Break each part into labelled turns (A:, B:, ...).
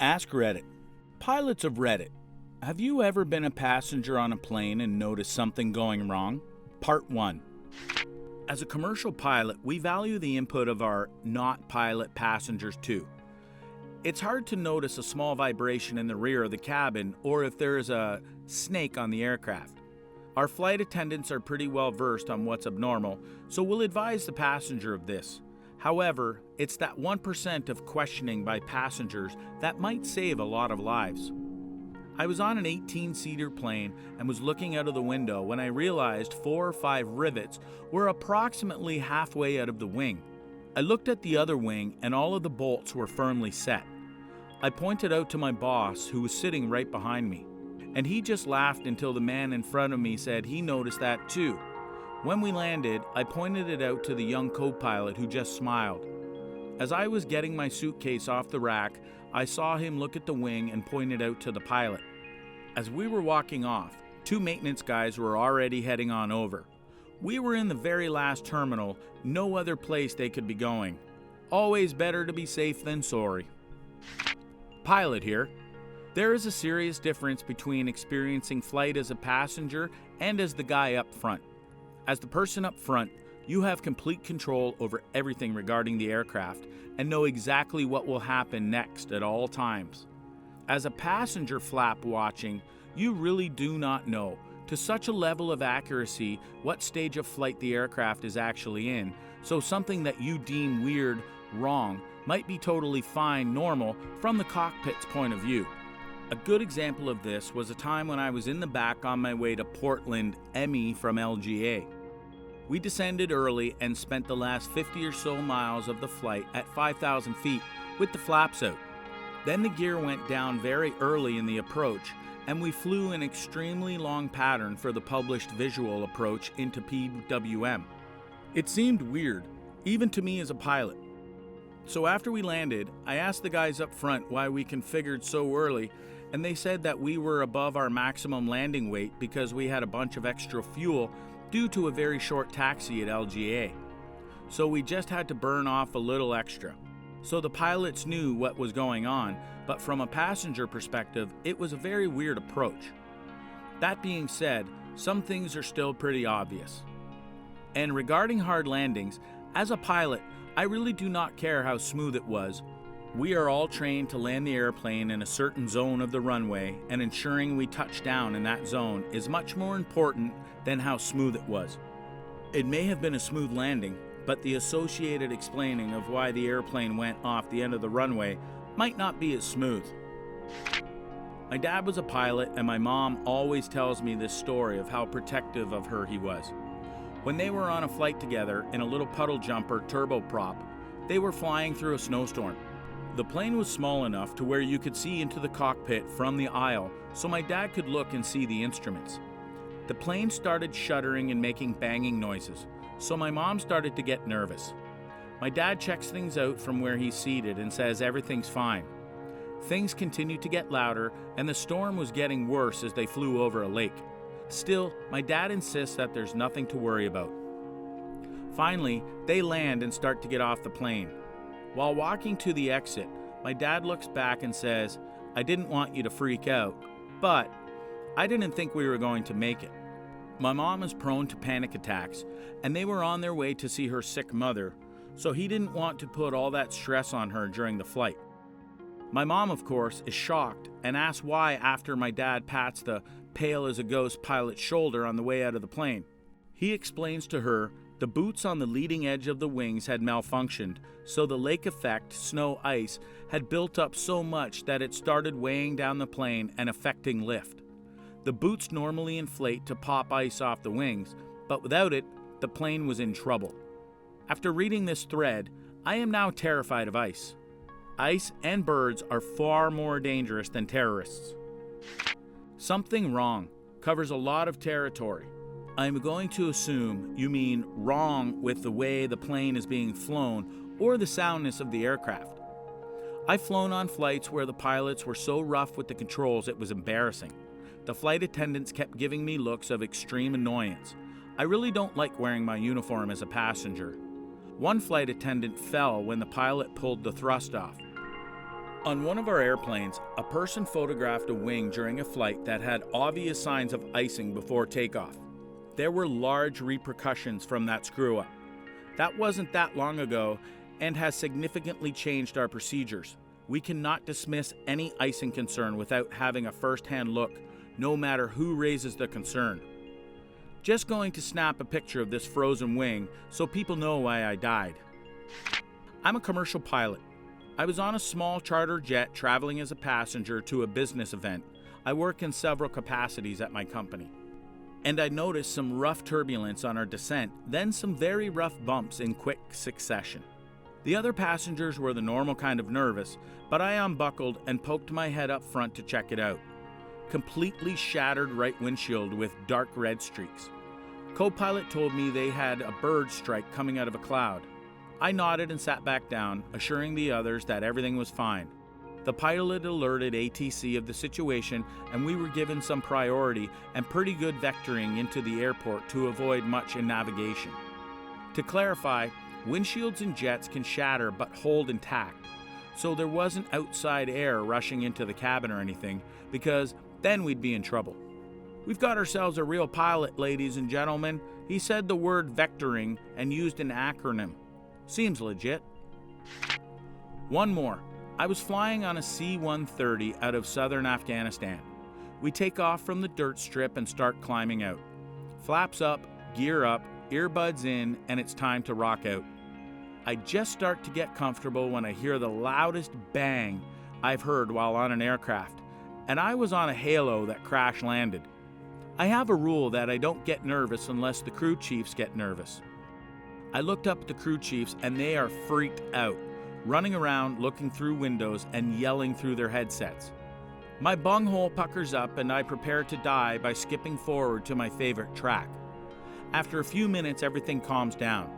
A: AskReddit. Pilots of Reddit, have you ever been a passenger on a plane and noticed something going wrong? Part 1. As a commercial pilot, we value the input of our not-pilot passengers too. It's hard to notice a small vibration in the rear of the cabin or if there is a snake on the aircraft. Our flight attendants are pretty well versed on what's abnormal, so we'll advise the passenger of this. However, it's that 1% of questioning by passengers that might save a lot of lives. I was on an 18-seater plane and was looking out of the window when I realized 4 or 5 rivets were approximately halfway out of the wing. I looked at the other wing and all of the bolts were firmly set. I pointed out to my boss, who was sitting right behind me, and he just laughed until the man in front of me said he noticed that too. When we landed, I pointed it out to the young co-pilot, who just smiled. As I was getting my suitcase off the rack, I saw him look at the wing and point it out to the pilot. As we were walking off, 2 maintenance guys were already heading on over. We were in the very last terminal, no other place they could be going. Always better to be safe than sorry. Pilot here. There is a serious difference between experiencing flight as a passenger and as the guy up front. As the person up front, you have complete control over everything regarding the aircraft and know exactly what will happen next at all times. As a passenger flap watching, you really do not know, to such a level of accuracy, what stage of flight the aircraft is actually in, so something that you deem weird, wrong, might be totally fine, normal, from the cockpit's point of view. A good example of this was a time when I was in the back on my way to Portland, Emmy from LGA. We descended early and spent the last 50 or so miles of the flight at 5,000 feet with the flaps out. Then the gear went down very early in the approach, and we flew an extremely long pattern for the published visual approach into PWM. It seemed weird, even to me as a pilot. So after we landed, I asked the guys up front why we configured so early, and they said that we were above our maximum landing weight because we had a bunch of extra fuel due to a very short taxi at LGA. So we just had to burn off a little extra. So the pilots knew what was going on, but from a passenger perspective, it was a very weird approach. That being said, some things are still pretty obvious. And regarding hard landings, as a pilot, I really do not care how smooth it was. We are all trained to land the airplane in a certain zone of the runway, and ensuring we touch down in that zone is much more important than how smooth it was. It may have been a smooth landing, but the associated explaining of why the airplane went off the end of the runway might not be as smooth. My dad was a pilot, and my mom always tells me this story of how protective of her he was. When they were on a flight together in a little puddle jumper turboprop, they were flying through a snowstorm. The plane was small enough to where you could see into the cockpit from the aisle, so my dad could look and see the instruments. The plane started shuddering and making banging noises, so my mom started to get nervous. My dad checks things out from where he's seated and says everything's fine. Things continued to get louder, and the storm was getting worse as they flew over a lake. Still, my dad insists that there's nothing to worry about. Finally, they land and start to get off the plane. While walking to the exit, my dad looks back and says, "I didn't want you to freak out, but I didn't think we were going to make it." My mom is prone to panic attacks, and they were on their way to see her sick mother, so he didn't want to put all that stress on her during the flight. My mom, of course, is shocked and asks why after my dad pats the pale-as-a-ghost pilot's shoulder on the way out of the plane. He explains to her the boots on the leading edge of the wings had malfunctioned, so the lake effect, snow ice, had built up so much that it started weighing down the plane and affecting lift. The boots normally inflate to pop ice off the wings, but without it, the plane was in trouble. After reading this thread, I am now terrified of ice. Ice and birds are far more dangerous than terrorists. Something wrong covers a lot of territory. I'm going to assume you mean wrong with the way the plane is being flown or the soundness of the aircraft. I've flown on flights where the pilots were so rough with the controls it was embarrassing. The flight attendants kept giving me looks of extreme annoyance. I really don't like wearing my uniform as a passenger. One flight attendant fell when the pilot pulled the thrust off. On one of our airplanes, a person photographed a wing during a flight that had obvious signs of icing before takeoff. There were large repercussions from that screw-up. That wasn't that long ago and has significantly changed our procedures. We cannot dismiss any icing concern without having a first-hand look, no matter who raises the concern. Just going to snap a picture of this frozen wing so people know why I died. I'm a commercial pilot. I was on a small charter jet traveling as a passenger to a business event. I work in several capacities at my company. And I noticed some rough turbulence on our descent, then some very rough bumps in quick succession. The other passengers were the normal kind of nervous, but I unbuckled and poked my head up front to check it out. Completely shattered right windshield with dark red streaks. Co-pilot told me they had a bird strike coming out of a cloud. I nodded and sat back down, assuring the others that everything was fine. The pilot alerted ATC of the situation, and we were given some priority and pretty good vectoring into the airport to avoid much in navigation. To clarify, windshields in jets can shatter but hold intact, so there wasn't outside air rushing into the cabin or anything, because then we'd be in trouble. We've got ourselves a real pilot, ladies and gentlemen. He said the word vectoring and used an acronym. Seems legit. One more. I was flying on a C-130 out of southern Afghanistan. We take off from the dirt strip and start climbing out. Flaps up, gear up, earbuds in, and it's time to rock out. I just start to get comfortable when I hear the loudest bang I've heard while on an aircraft, and I was on a Halo that crash landed. I have a rule that I don't get nervous unless the crew chiefs get nervous. I looked up at the crew chiefs and they are freaked out, running around looking through windows and yelling through their headsets. My bunghole puckers up and I prepare to die by skipping forward to my favorite track. After a few minutes, everything calms down.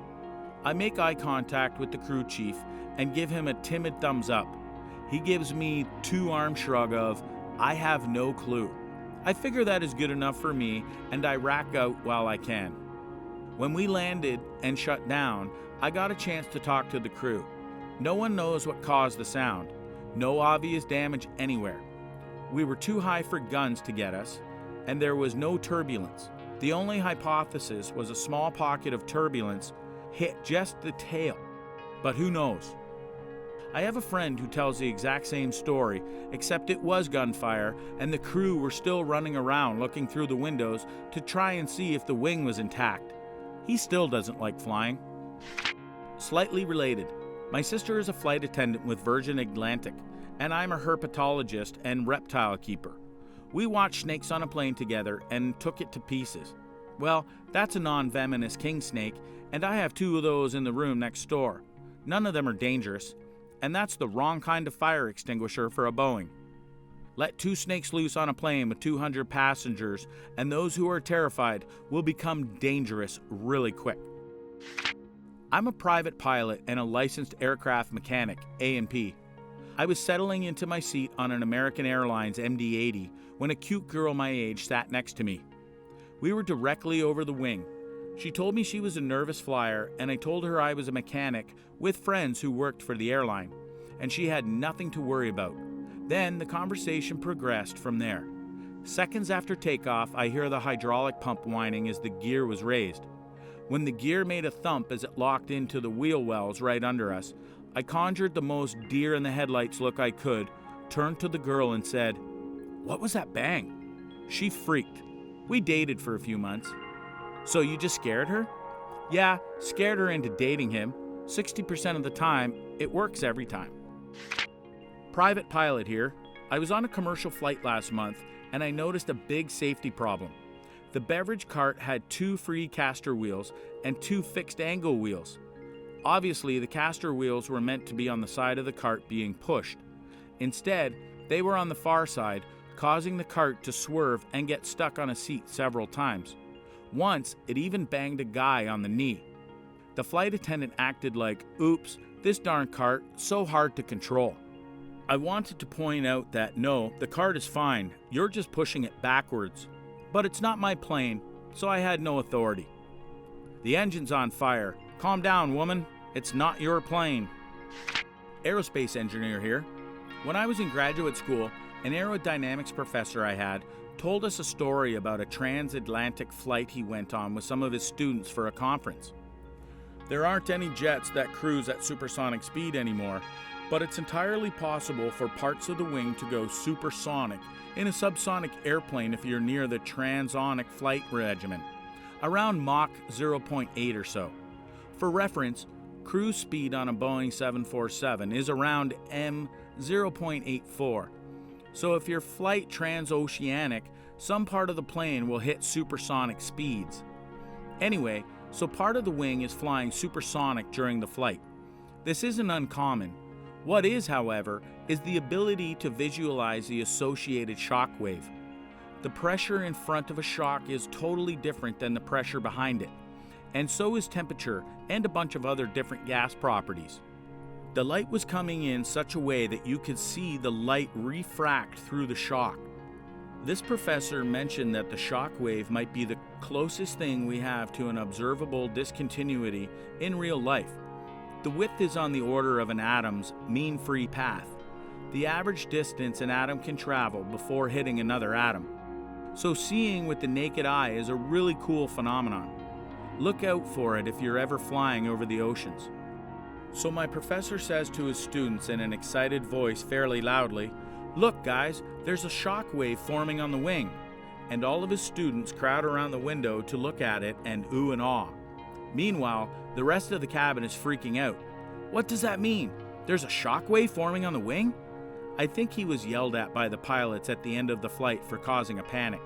A: I make eye contact with the crew chief and give him a timid thumbs up. He gives me 2-arm shrug of, I have no clue. I figure that is good enough for me and I rack out while I can. When we landed and shut down, I got a chance to talk to the crew. No one knows what caused the sound. No obvious damage anywhere. We were too high for guns to get us, and there was no turbulence. The only hypothesis was a small pocket of turbulence hit just the tail. But who knows? I have a friend who tells the exact same story, except it was gunfire, and the crew were still running around looking through the windows to try and see if the wing was intact. He still doesn't like flying. Slightly related, my sister is a flight attendant with Virgin Atlantic, and I'm a herpetologist and reptile keeper. We watched snakes on a plane together and took it to pieces. Well, that's a non-venomous king snake, and I have 2 of those in the room next door. None of them are dangerous, and that's the wrong kind of fire extinguisher for a Boeing. Let 2 snakes loose on a plane with 200 passengers, and those who are terrified will become dangerous really quick. I'm a private pilot and a licensed aircraft mechanic, A&P. I was settling into my seat on an American Airlines MD-80 when a cute girl my age sat next to me. We were directly over the wing. She told me she was a nervous flyer, and I told her I was a mechanic with friends who worked for the airline, and she had nothing to worry about. Then the conversation progressed from there. Seconds after takeoff, I hear the hydraulic pump whining as the gear was raised. When the gear made a thump as it locked into the wheel wells right under us, I conjured the most deer in the headlights look I could, turned to the girl and said, "What was that bang?" She freaked. We dated for a few months. "So you just scared her?" "Yeah, scared her into dating him. 60% of the time, it works every time." Private pilot here. I was on a commercial flight last month and I noticed a big safety problem. The beverage cart had 2 free caster wheels and 2 fixed angle wheels. Obviously, the caster wheels were meant to be on the side of the cart being pushed. Instead, they were on the far side, causing the cart to swerve and get stuck on a seat several times. Once, it even banged a guy on the knee. The flight attendant acted like, "Oops, this darn cart, so hard to control." I wanted to point out that no, the cart is fine, you're just pushing it backwards. But it's not my plane, so I had no authority. "The engine's on fire. Calm down, woman. It's not your plane." Aerospace engineer here. When I was in graduate school, an aerodynamics professor I had told us a story about a transatlantic flight he went on with some of his students for a conference. There aren't any jets that cruise at supersonic speed anymore, but it's entirely possible for parts of the wing to go supersonic in a subsonic airplane if you're near the transonic flight regimen, around Mach 0.8 or so. For reference, cruise speed on a Boeing 747 is around M 0.84. So if your flight transoceanic, some part of the plane will hit supersonic speeds. Anyway, so part of the wing is flying supersonic during the flight. This isn't uncommon. What is, however, is the ability to visualize the associated shock wave. The pressure in front of a shock is totally different than the pressure behind it, and so is temperature and a bunch of other different gas properties. The light was coming in such a way that you could see the light refract through the shock. This professor mentioned that the shock wave might be the closest thing we have to an observable discontinuity in real life. The width is on the order of an atom's mean free path, the average distance an atom can travel before hitting another atom. So seeing with the naked eye is a really cool phenomenon. Look out for it if you're ever flying over the oceans. So my professor says to his students in an excited voice fairly loudly, "Look guys, there's a shock wave forming on the wing," and all of his students crowd around the window to look at it and ooh and awe. Meanwhile, the rest of the cabin is freaking out. What does that mean? There's a shock wave forming on the wing? I think he was yelled at by the pilots at the end of the flight for causing a panic.